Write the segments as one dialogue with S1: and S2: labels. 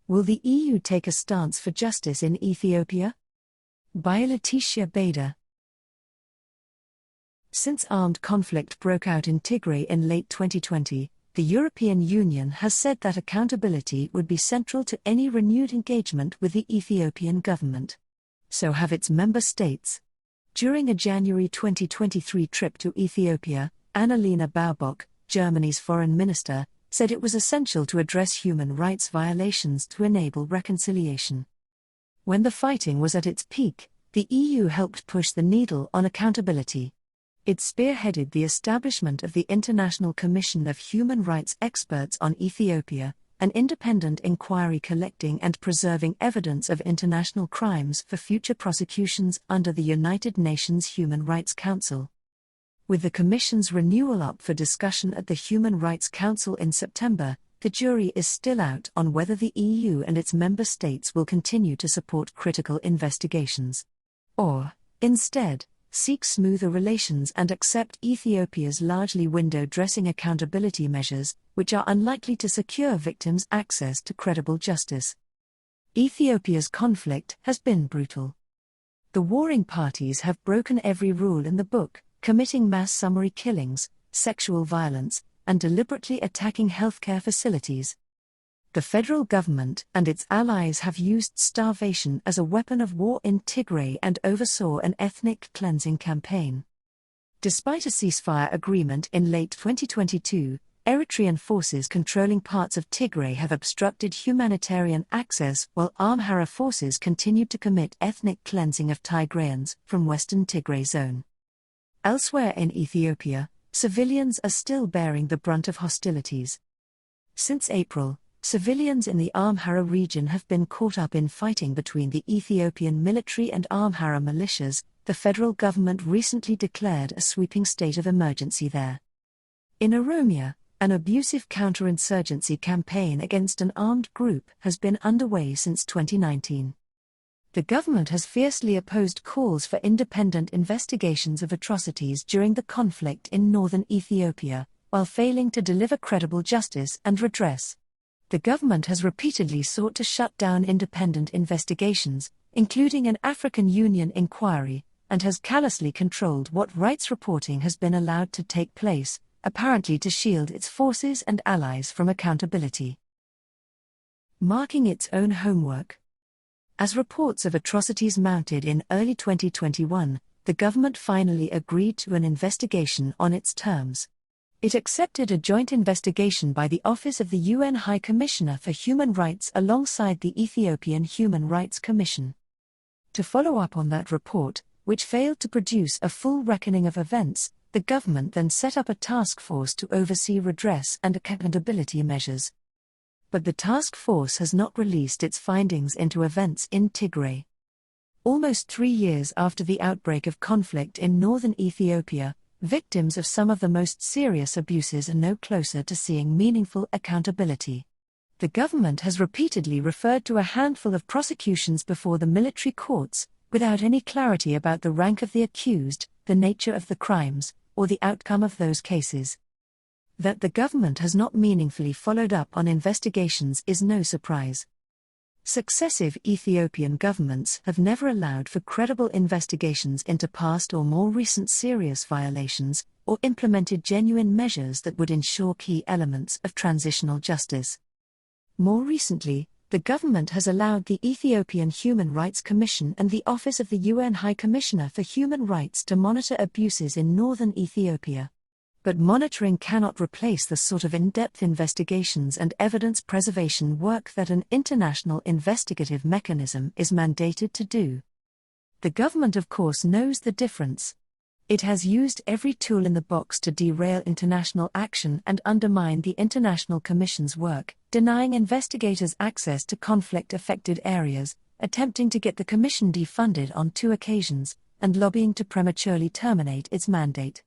S1: Will the EU take a stance for justice in Ethiopia? By Letitia Bader. Since armed conflict broke out in Tigray in late 2020, the European Union has said that accountability would be central to any renewed engagement with the Ethiopian government. So have its member states. During a January 2023 trip to Ethiopia, Annalena Baerbock, Germany's foreign minister, said it was essential to address human rights violations to enable reconciliation. When the fighting was at its peak, the EU helped push the needle on accountability. It spearheaded the establishment of the International Commission of Human Rights Experts on Ethiopia, an independent inquiry collecting and preserving evidence of international crimes for future prosecutions under the United Nations Human Rights Council. With the Commission's renewal up for discussion at the Human Rights Council in September, the jury is still out on whether the EU and its member states will continue to support critical investigations. Or, instead, seek smoother relations and accept Ethiopia's largely window-dressing accountability measures, which are unlikely to secure victims access to credible justice. Ethiopia's conflict has been brutal. The warring parties have broken every rule in the book, committing mass summary killings, sexual violence, and deliberately attacking healthcare facilities. The federal government and its allies have used starvation as a weapon of war in Tigray and oversaw an ethnic cleansing campaign. Despite a ceasefire agreement in late 2022, Eritrean forces controlling parts of Tigray have obstructed humanitarian access while Amhara forces continued to commit ethnic cleansing of Tigrayans from western Tigray zone. Elsewhere in Ethiopia, civilians are still bearing the brunt of hostilities. Since April, civilians in the Amhara region have been caught up in fighting between the Ethiopian military and Amhara militias. The federal government recently declared a sweeping state of emergency there. In Oromia, an abusive counterinsurgency campaign against an armed group has been underway since 2019. The government has fiercely opposed calls for independent investigations of atrocities during the conflict in northern Ethiopia, while failing to deliver credible justice and redress. The government has repeatedly sought to shut down independent investigations, including an African Union inquiry, and has callously controlled what rights reporting has been allowed to take place, apparently to shield its forces and allies from accountability. Marking its own homework. As reports of atrocities mounted in early 2021, the government finally agreed to an investigation on its terms. It accepted a joint investigation by the Office of the UN High Commissioner for Human Rights alongside the Ethiopian Human Rights Commission. To follow up on that report, which failed to produce a full reckoning of events, the government then set up a task force to oversee redress and accountability measures. But the task force has not released its findings into events in Tigray. Almost 3 years after the outbreak of conflict in northern Ethiopia, victims of some of the most serious abuses are no closer to seeing meaningful accountability. The government has repeatedly referred to a handful of prosecutions before the military courts, without any clarity about the rank of the accused, the nature of the crimes, or the outcome of those cases. That the government has not meaningfully followed up on investigations is no surprise. Successive Ethiopian governments have never allowed for credible investigations into past or more recent serious violations, or implemented genuine measures that would ensure key elements of transitional justice. More recently, the government has allowed the Ethiopian Human Rights Commission and the Office of the UN High Commissioner for Human Rights to monitor abuses in northern Ethiopia. But monitoring cannot replace the sort of in-depth investigations and evidence preservation work that an international investigative mechanism is mandated to do. The government, of course, knows the difference. It has used every tool in the box to derail international action and undermine the International Commission's work, denying investigators access to conflict-affected areas, attempting to get the Commission defunded on 2 occasions, and lobbying to prematurely terminate its mandate.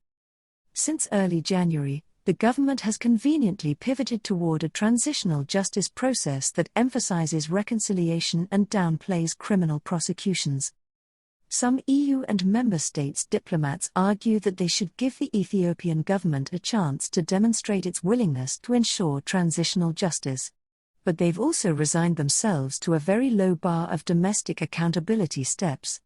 S1: Since early January, the government has conveniently pivoted toward a transitional justice process that emphasizes reconciliation and downplays criminal prosecutions. Some EU and member states diplomats argue that they should give the Ethiopian government a chance to demonstrate its willingness to ensure transitional justice. but they've also resigned themselves to a very low bar of domestic accountability steps.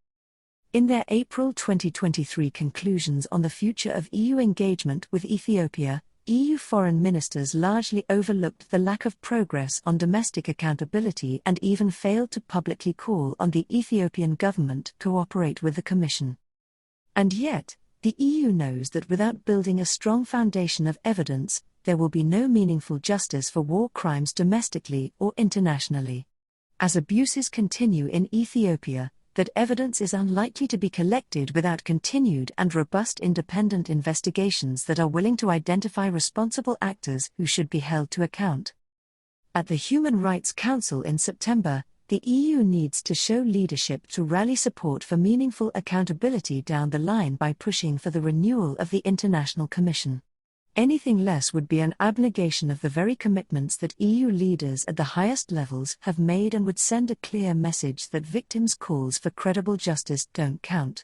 S1: In their April 2023 conclusions on the future of EU engagement with Ethiopia, EU foreign ministers largely overlooked the lack of progress on domestic accountability and even failed to publicly call on the Ethiopian government to cooperate with the Commission. And yet, the EU knows that without building a strong foundation of evidence, there will be no meaningful justice for war crimes domestically or internationally. As abuses continue in Ethiopia, that evidence is unlikely to be collected without continued and robust independent investigations that are willing to identify responsible actors who should be held to account. At the Human Rights Council in September, the EU needs to show leadership to rally support for meaningful accountability down the line by pushing for the renewal of the International Commission. Anything less would be an abnegation of the very commitments that EU leaders at the highest levels have made and would send a clear message that victims' calls for credible justice don't count.